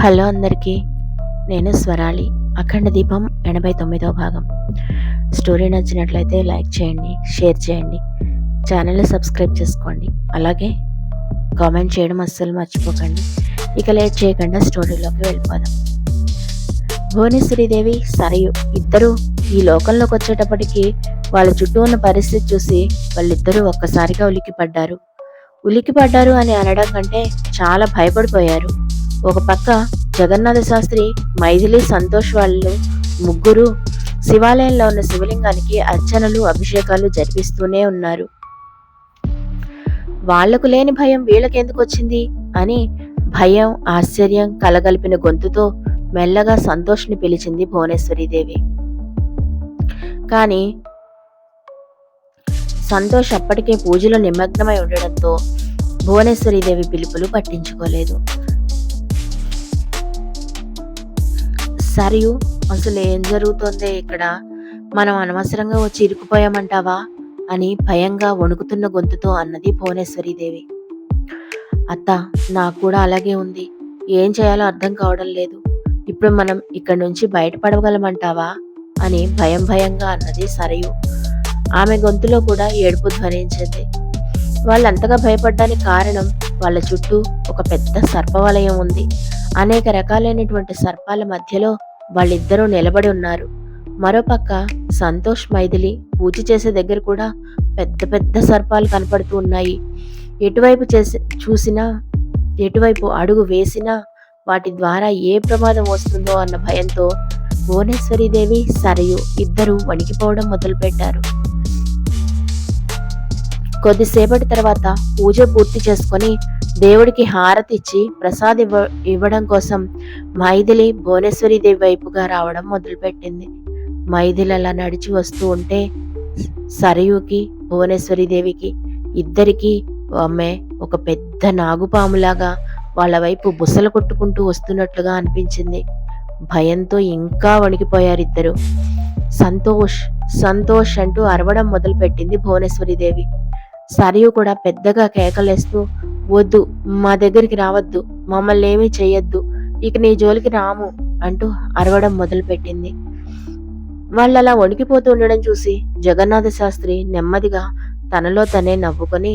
Hello అందరికీ. నేను స్వరాలి. అఖండ దీపం 89వ భాగం. స్టోరీ నచ్చినట్లయితే లైక్ చేయండి, షేర్ చేయండి, ఛానల్ని సబ్స్క్రైబ్ చేసుకోండి. అలాగే కామెంట్ చేయడం అస్సలు మర్చిపోకండి. ఇక లేట్ చేయకుండా స్టోరీలోకి వెళ్ళిపోదాం. భువనేశ్వరీదేవి, సరయు ఇద్దరూ ఈ లోకంలోకి వచ్చేటప్పటికి వాళ్ళ చుట్టూ ఉన్న పరిస్థితి చూసి వాళ్ళిద్దరూ ఒక్కసారిగా ఉలిక్కిపడ్డారు. ఉలిక్కిపడ్డారు అని అనడం కంటే చాలా భయపడిపోయారు. ఒక పక్క జగన్నాథ శాస్త్రి, మైథిలి, సంతోష్ వాళ్ళు ముగ్గురు శివాలయంలో ఉన్న శివలింగానికి అర్చనలు, అభిషేకాలు జరిపిస్తూనే ఉన్నారు. వాళ్లకు లేని భయం వీళ్ళకెందుకు వచ్చింది అని భయం, ఆశ్చర్యం కలగలిపిన గొంతుతో మెల్లగా సంతోష్ని పిలిచింది భువనేశ్వరీదేవి. కానీ సంతోష్ అప్పటికే పూజలో నిమగ్నమై ఉండడంతో భువనేశ్వరీదేవి పిలుపులు పట్టించుకోలేదు. సరియు, అసలు ఏం జరుగుతోందే ఇక్కడ? మనం అనవసరంగా వచ్చి ఇరుక్కుపోయామంటావా అని భయంగా వణుకుతున్న గొంతుతో అన్నది భువనేశ్వరీదేవి. అత్త, నాకు కూడా అలాగే ఉంది. ఏం చేయాలో అర్థం కావడం లేదు. ఇప్పుడు మనం ఇక్కడి నుంచి బయటపడగలమంటావా అని భయంగా అన్నది సరయు. ఆమె గొంతులో కూడా ఏడుపు ధ్వనించింది. వాళ్ళంతగా భయపడ్డానికి కారణం వాళ్ళ చుట్టూ ఒక పెద్ద సర్పవలయం ఉంది. అనేక రకాలైనటువంటి సర్పాల మధ్యలో వాళ్ళిద్దరూ నిలబడి ఉన్నారు. మరోపక్క సంతోష్, మైథిలి పూజ చేసే దగ్గర కూడా పెద్ద పెద్ద సర్పాలు కనపడుతూ ఉన్నాయి. ఎటువైపు చూసినా, ఎటువైపు అడుగు వేసినా వాటి ద్వారా ఏ ప్రమాదం వస్తుందో అన్న భయంతో భువనేశ్వరీదేవి, సరయు ఇద్దరూ వణికిపోవడం మొదలుపెట్టారు. కొద్దిసేపటి తర్వాత పూజ పూర్తి చేసుకొని దేవుడికి హారతి ఇచ్చి ఇవ్వడం కోసం మైథిలి భువనేశ్వరీదేవి వైపుగా రావడం మొదలుపెట్టింది. మైథిలి అలా నడిచి వస్తూ ఉంటే సరయుకి, భువనేశ్వరీదేవికి ఇద్దరికీ ఆమె ఒక పెద్ద నాగుపాములాగా వాళ్ళ వైపు బుసలు కొట్టుకుంటూ వస్తున్నట్లుగా అనిపించింది. భయంతో ఇంకా వణికిపోయారు ఇద్దరు. సంతోష్, సంతోష్ అంటూ అరవడం మొదలుపెట్టింది భువనేశ్వరీదేవి. సరియు కూడా పెద్దగా కేకలేస్తూ, వద్దు, మా దగ్గరికి రావద్దు, మమ్మల్ని ఏమీ చెయ్యొద్దు, ఇక నీ జోలికి రాము అంటూ అరవడం మొదలుపెట్టింది. వాళ్ళలా వణికిపోతూ ఉండడం చూసి జగన్నాథ శాస్త్రి నెమ్మదిగా తనలో తనే నవ్వుకొని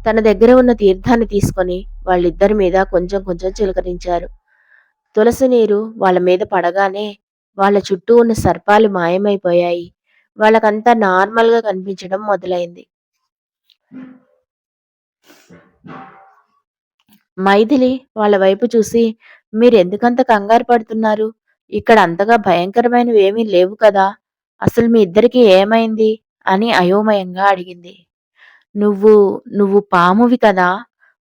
తన దగ్గర ఉన్న తీర్థాన్ని తీసుకొని వాళ్ళిద్దరి మీద కొంచెం కొంచెం చిలకరించారు. తులసి నీరు వాళ్ళ మీద పడగానే వాళ్ళ చుట్టూ ఉన్న సర్పాలు మాయమైపోయాయి. వాళ్ళకంతా నార్మల్గా కనిపించడం మొదలైంది. మైథిలి వాళ్ళ వైపు చూసి, మీరెందుకంత కంగారు పడుతున్నారు? ఇక్కడ అంతగా భయంకరమైనవి ఏమీ లేవు కదా? అసలు మీ ఇద్దరికీ ఏమైంది అని అయోమయంగా అడిగింది. నువ్వు నువ్వు పామువి కదా,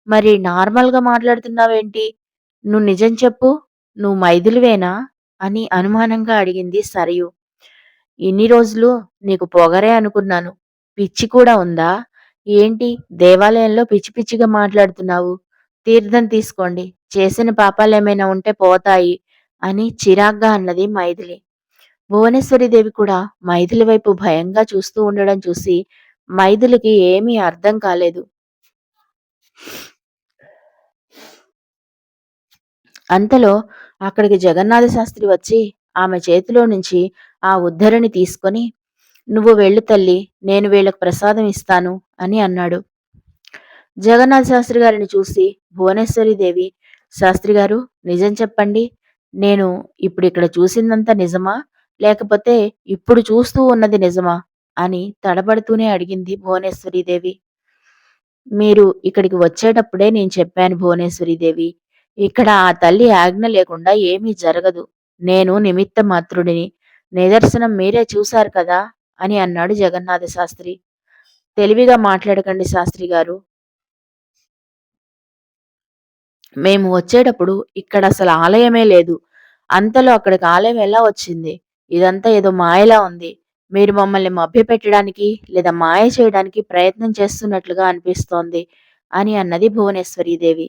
మరి నార్మల్గా మాట్లాడుతున్నావేంటి? నువ్వు నిజం చెప్పు, నువ్వు మైథిలివేనా అని అనుమానంగా అడిగింది సరయు. ఇన్ని రోజులు నీకు పొగరే అనుకున్నాను, పిచ్చి కూడా ఉందా ఏంటి? దేవాలయంలో పిచ్చి పిచ్చిగా మాట్లాడుతున్నావు. తీర్థం తీసుకోండి, చేసిన పాపాలేమైనా ఉంటే పోతాయి అని చిరాగ్గా అన్నది మైథిలి. భువనేశ్వరీదేవి కూడా మైథిలి వైపు భయంగా చూస్తూ ఉండడం చూసి మైథిలికి ఏమీ అర్థం కాలేదు. అంతలో అక్కడికి జగన్నాథ శాస్త్రి వచ్చి ఆమె చేతిలో నుంచి ఆ ఉద్ధరిని తీసుకొని, నువ్వు వెళ్ళు తల్లి, నేను వీళ్ళకు ప్రసాదం ఇస్తాను అని అన్నాడు. జగన్నాథ శాస్త్రి గారిని చూసి భువనేశ్వరీదేవి, శాస్త్రి గారు, నిజం చెప్పండి, నేను ఇప్పుడు ఇక్కడ చూసిందంతా నిజమా, లేకపోతే ఇప్పుడు చూస్తూ ఉన్నది నిజమా అని తడబడుతూనే అడిగింది భువనేశ్వరీదేవి. మీరు ఇక్కడికి వచ్చేటప్పుడే నేను చెప్పాను భువనేశ్వరీదేవి, ఇక్కడ ఆ తల్లి ఆజ్ఞ లేకుండా ఏమీ జరగదు. నేను నిమిత్త మాత్రుడిని. నిదర్శనం మీరే చూశారు కదా అని అన్నాడు జగన్నాథ శాస్త్రి. తెలివిగా మాట్లాడకండి శాస్త్రి గారు. మేము వచ్చేటప్పుడు ఇక్కడ అసలు ఆలయమే లేదు. అంతలో అక్కడికి ఆలయం ఎలా వచ్చింది? ఇదంతా ఏదో మాయలా ఉంది. మీరు మమ్మల్ని మభ్యపెట్టడానికి లేదా మాయ చేయడానికి ప్రయత్నం చేస్తున్నట్లుగా అనిపిస్తోంది అని అన్నది భువనేశ్వరీదేవి.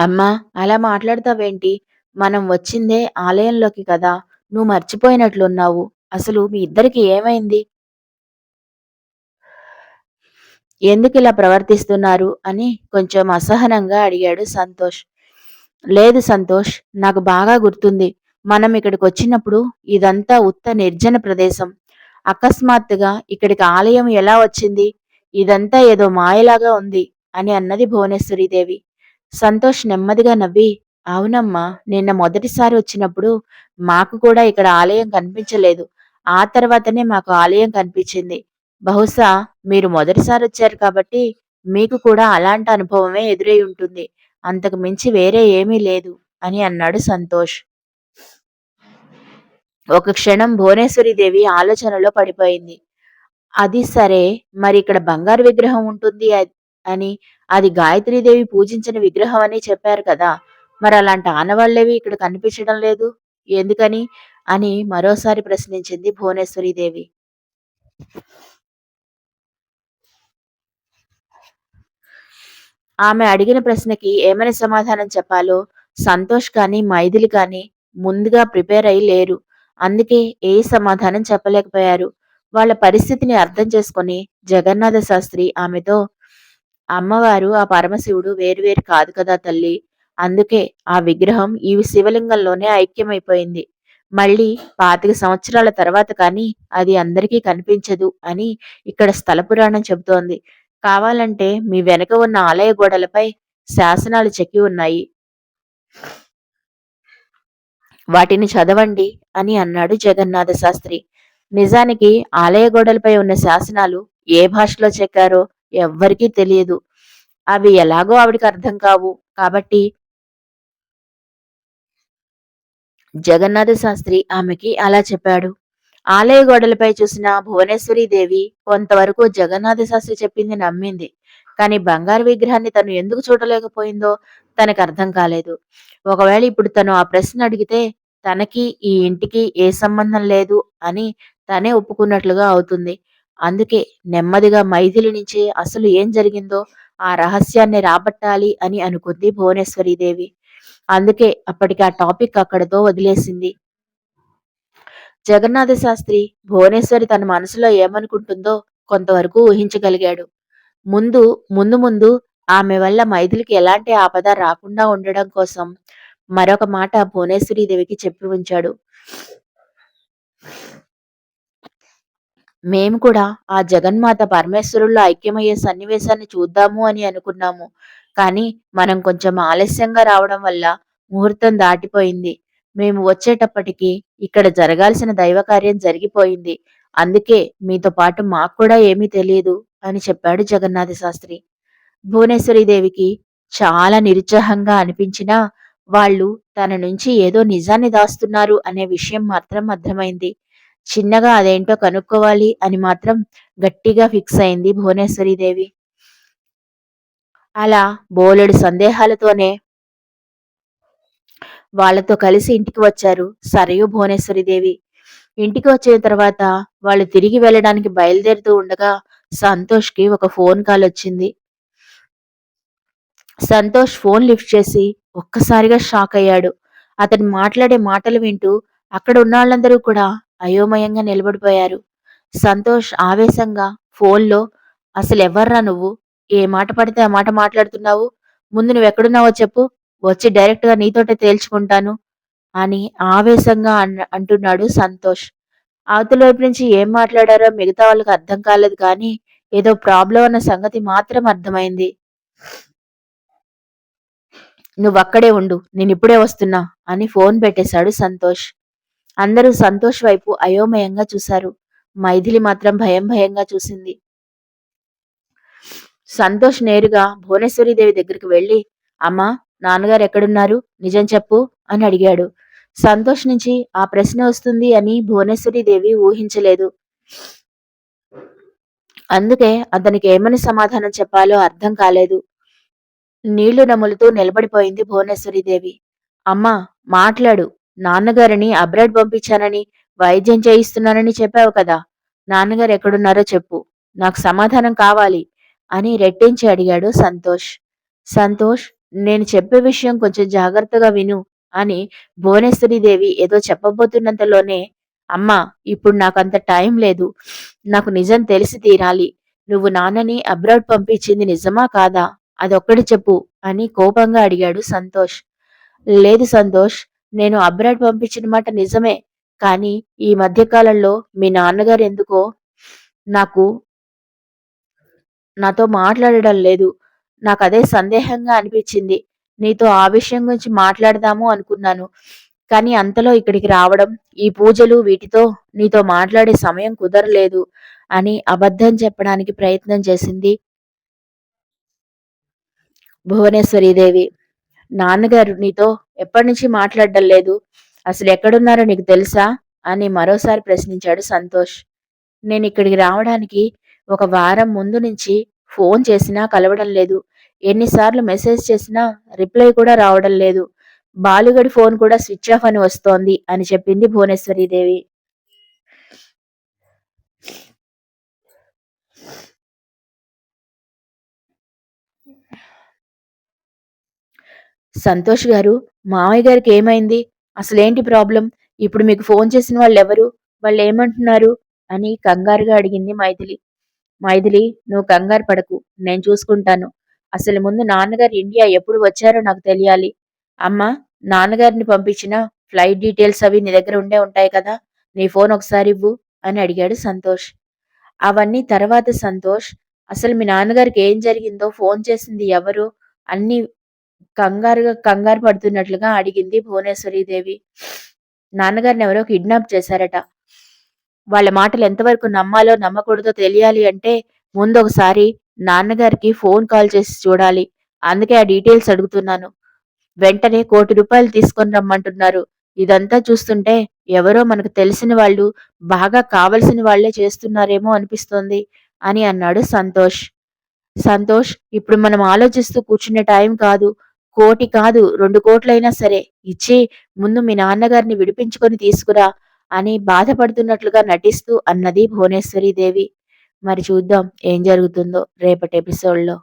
అమ్మా, అలా మాట్లాడతావేంటి? మనం వచ్చిందే ఆలయంలోకి కదా! నువ్వు మర్చిపోయినట్లున్నావు. అసలు మీ ఇద్దరికీ ఏమైంది? ఎందుకిలా ప్రవర్తిస్తున్నారు? అని కొంచెం అసహనంగా అడిగాడు సంతోష్. లేదు సంతోష్, నాకు బాగా గుర్తుంది. మనం ఇక్కడికొచ్చినప్పుడు ఇదంతా ఉత్త నిర్జన ప్రదేశం. అకస్మాత్తుగా ఇక్కడికి ఆలయం ఎలా వచ్చింది? ఇదంతా ఏదో మాయలాగా ఉంది అని అన్నది భువనేశ్వరీదేవి. సంతోష్ నెమ్మదిగా నవ్వి, అవునమ్మా, నిన్న మొదటిసారి వచ్చినప్పుడు మాకు కూడా ఇక్కడ ఆలయం కనిపించలేదు. ఆ తర్వాతనే మాకు ఆలయం కనిపించింది. బహుశా మీరు మొదటిసారొచ్చారు కాబట్టి మీకు కూడా అలాంటి అనుభవమే ఎదురై ఉంటుంది. అంతకు మించి వేరే ఏమీ లేదు అని అన్నాడు సంతోష్. ఒక క్షణం భువనేశ్వరీదేవి ఆలోచనలో పడిపోయింది. అది సరే, మరి ఇక్కడ బంగారు విగ్రహం ఉంటుంది అని, అది గాయత్రీదేవి పూజించిన విగ్రహం అని చెప్పారు కదా! మరలాంటి ఆనవాళ్ళేవి ఇక్కడ కనిపించడం లేదు. ఎందుకని? అని మరోసారి ప్రశ్నించింది భువనేశ్వరీదేవి. ఆమె అడిగిన ప్రశ్నకి ఏమని సమాధానం చెప్పాలో సంతోష్ కానీ, మైథిలి కానీ ముందుగా ప్రిపేర్ అయి లేరు. అందుకే ఏ సమాధానం చెప్పలేకపోయారు. వాళ్ళ పరిస్థితిని అర్థం చేసుకొని జగన్నాథ శాస్త్రి ఆమెతో, అమ్మవారు, ఆ పరమశివుడు వేరు వేరు కాదు కదా తల్లి! అందుకే ఆ విగ్రహం ఈ శివలింగంలోనే ఐక్యమైపోయింది. మళ్ళీ 25 సంవత్సరాల తర్వాత కానీ అది అందరికీ కనిపించదు అని ఇక్కడ స్థల పురాణం చెబుతోంది. కావాలంటే మీ వెనక ఉన్న ఆలయ గోడలపై శాసనాలు చెక్కి ఉన్నాయి. వాటిని చదవండి అని అన్నాడు జగన్నాథ శాస్త్రి. నిజానికి ఆలయ గోడలపై ఉన్న శాసనాలు ఏ భాషలో చెక్కారో ఎవ్వరికీ తెలియదు. అవి ఎలాగో ఆవిడికి అర్థం కావు. కాబట్టి జగన్నాథ శాస్త్రి ఆమెకి అలా చెప్పాడు. ఆలయ గోడలపై చూసిన భువనేశ్వరీదేవి కొంతవరకు జగన్నాథ శాస్త్రి చెప్పింది నమ్మింది. కానీ బంగారు విగ్రహాన్ని తను ఎందుకు చూడలేకపోయిందో తనకు అర్థం కాలేదు. ఒకవేళ ఇప్పుడు తను ఆ ప్రశ్న అడిగితే తనకి ఈ ఇంటికి ఏ సంబంధం లేదు అని తనే ఒప్పుకున్నట్లుగా అవుతుంది. అందుకే నెమ్మదిగా మైథిలి నుంచి అసలు ఏం జరిగిందో ఆ రహస్యాన్ని రాబట్టాలి అని అనుకుంది భువనేశ్వరీదేవి. అందుకే అప్పటికి ఆ టాపిక్ అక్కడితో వదిలేసింది. జగన్నాథ శాస్త్రి భువనేశ్వరి తన మనసులో ఏమనుకుంటుందో కొంతవరకు ఊహించగలిగాడు. ముందు ముందు ముందు ఆమె వల్ల మైథిలికి ఎలాంటి ఆపద రాకుండా ఉండడం కోసం మరొక మాట భువనేశ్వరీదేవికి చెప్పి ఉంచాడు. మేము కూడా ఆ జగన్మాత పరమేశ్వరుల్లో ఐక్యమయ్యే సన్నివేశాన్ని చూద్దాము అని అనుకున్నాము. కానీ మనం కొంచెం ఆలస్యంగా రావడం వల్ల ముహూర్తం దాటిపోయింది. మేము వచ్చేటప్పటికి ఇక్కడ జరగాల్సిన దైవకార్యం జరిగిపోయింది. అందుకే మీతో పాటు మాకు కూడా ఏమీ తెలియదు అని చెప్పాడు జగన్నాథ శాస్త్రి. భువనేశ్వరీదేవికి చాలా నిరుత్సాహంగా అనిపించినా వాళ్ళు తన నుంచి ఏదో నిజాన్ని దాస్తున్నారు అనే విషయం మాత్రం అర్థమైంది. చిన్నగా అదేంటో కనుక్కోవాలి అని మాత్రం గట్టిగా ఫిక్స్ అయింది భువనేశ్వరీదేవి. అలా బోలెడు సందేహాలతోనే వాళ్ళతో కలిసి ఇంటికి వచ్చారు సరయు భువనేశ్వరీదేవి. ఇంటికి వచ్చిన తర్వాత వాళ్ళు తిరిగి వెళ్ళడానికి బయలుదేరుతూ ఉండగా సంతోష్‌కి ఒక ఫోన్ కాల్ వచ్చింది. సంతోష్ ఫోన్ లిఫ్ట్ చేసి ఒక్కసారిగా షాక్ అయ్యాడు. అతను మాట్లాడే మాటలు వింటూ అక్కడ ఉన్నోళ్ళందరూ కూడా అయోమయంగా నిలబడిపోయారు. సంతోష్ ఆవేశంగా ఫోన్‌లో, అసలెవర్రా నువ్వు? ఏ మాట పడితే ఆ మాట మాట్లాడుతున్నావు? ముందు నువ్వెక్కడున్నావో చెప్పు. వచ్చి డైరెక్ట్‌గా నీతోటే తేల్చుకుంటాను అని ఆవేశంగా అంటున్నాడు సంతోష్. అవతల వైపు నుంచి ఏం మాట్లాడారో మిగతా వాళ్ళకి అర్థం కాలేదు కానీ ఏదో ప్రాబ్లమ్ అన్న సంగతి మాత్రం అర్థమైంది. నువ్వక్కడే ఉండు. నేనిప్పుడే వస్తున్నా అని ఫోన్ పెట్టేశాడు సంతోష్. అందరూ సంతోష్ వైపు అయోమయంగా చూశారు. మైథిలి మాత్రం భయం భయంగా చూసింది. సంతోష్ నేరుగా భువనేశ్వరీదేవి దగ్గరికి వెళ్లి, అమ్మా, నాన్నగారు ఎక్కడున్నారు? నిజం చెప్పు అని అడిగాడు. సంతోష్ నుంచి ఆ ప్రశ్న వస్తుంది అని భువనేశ్వరీదేవి ఊహించలేదు. అందుకే అతనికి ఏమని సమాధానం చెప్పాలో అర్థం కాలేదు. నీళ్లు నములుతూ నిలబడిపోయింది భువనేశ్వరీదేవి. అమ్మా, మాట్లాడు. నాన్నగారిని అబ్రాడ్ పంపించానని, వైద్యం చేయిస్తున్నానని చెప్పావు కదా! నాన్నగారు ఎక్కడున్నారో చెప్పు. నాకు సమాధానం కావాలి అని రెట్టించి అడిగాడు సంతోష్. సంతోష్, నేను చెప్పే విషయం కొంచెం జాగ్రత్తగా విను. అని భువనేశ్వరీదేవి ఏదో చెప్పబోతున్నంతలోనే, "అమ్మా! ఇప్పుడు నాకంత టైం లేదు. నాకు నిజం తెలిసి తీరాలి. నువ్వు నాన్నని అబ్రాడ్ పంపించింది నిజమా కాదా? అదొక్కటి చెప్పు" అని కోపంగా అడిగాడు సంతోష్. "లేదు సంతోష్. నేను అబ్రాడ్ పంపించిన మాట నిజమే. కానీ ఈ మధ్య కాలంలో మీ నాన్నగారు ఎందుకో నాకు నాతో మాట్లాడడం లేదు. నాకదే సందేహంగా అనిపిచ్చింది. నీతో ఆ విషయం గురించి మాట్లాడదాము అనుకున్నాను. కానీ అంతలో ఇక్కడికి రావడం, ఈ పూజలు వీటితో నీతో మాట్లాడే సమయం కుదరలేదు" అని అబద్ధం చెప్పడానికి ప్రయత్నం చేసింది భువనేశ్వరీదేవి. "నాన్నగారు నీతో ఎప్పటినుంచి మాట్లాడడం లేదు. అసలెక్కడున్నారో నీకు తెలుసా?" అని మరోసారి ప్రశ్నించాడు సంతోష్. "నేనిక్కడికి రావడానికి ఒక వారం ముందు నుంచి ఫోన్ చేసినా కలవడం లేదు. ఎన్నిసార్లు మెసేజ్ చేసినా రిప్లై కూడా రావడం లేదు. బాలుగడి ఫోన్ కూడా స్విచ్ ఆఫ్ అని వస్తోంది" అని చెప్పింది భువనేశ్వరీదేవి. సంతోష్ గారు, "మావయ్య గారికేమైంది? అసలేంటి ప్రాబ్లమ్? ఇప్పుడు మీకు ఫోన్ చేసిన వాళ్ళెవరు? వాళ్ళేమంటున్నారు?" అని కంగారుగా అడిగింది మైథిలి. "మైథిలి, నువ్వు కంగారు పడకు. నేను చూసుకుంటాను. అసలు ముందు నాన్నగారు ఇండియా ఎప్పుడు వచ్చారో నాకు తెలియాలి. అమ్మా, నాన్నగారిని పంపించిన ఫ్లైట్ డీటెయిల్స్ అవి నీ దగ్గర ఉండే ఉంటాయి కదా! నీ ఫోన్ ఒకసారివ్వు" అని అడిగాడు సంతోష్. "అవన్నీ తర్వాత సంతోష్. అసలు మీ నాన్నగారికి ఏం జరిగిందో, ఫోన్ చేసింది ఎవరు?" అన్నీ కంగారు పడుతున్నట్లుగా అడిగింది భువనేశ్వరీదేవి. "నాన్నగారిని ఎవరో కిడ్నాప్ చేశారట. వాళ్ళ మాటలు ఎంతవరకు నమ్మాలో, నమ్మకూడదో తెలియాలి అంటే ముందొకసారి నాన్నగారికి ఫోన్ కాల్ చేసి చూడాలి. అందుకే ఆ డీటెయిల్స్ అడుగుతున్నాను. వెంటనే ₹1,00,00,000 తీసుకొని రమ్మంటున్నారు. ఇదంతా చూస్తుంటే ఎవరో మనకు తెలిసిన వాళ్ళు, బాగా కావలసిన వాళ్ళే చేస్తున్నారేమో అనిపిస్తోంది" అని అన్నాడు సంతోష్. "సంతోష్, ఇప్పుడు మనం ఆలోచిస్తూ కూర్చునే టైం కాదు. 1,00,00,000 కాదు, 2,00,00,000 సరే ఇచ్చి ముందు మీ నాన్నగారిని విడిపించుకొని తీసుకురా" అని బాధపడుతున్నట్లుగా నటిస్తూ అన్నది భువనేశ్వరీదేవి. మరి చూద్దాం ఏం జరుగుతుందో రేపటి ఎపిసోడ్‌లో.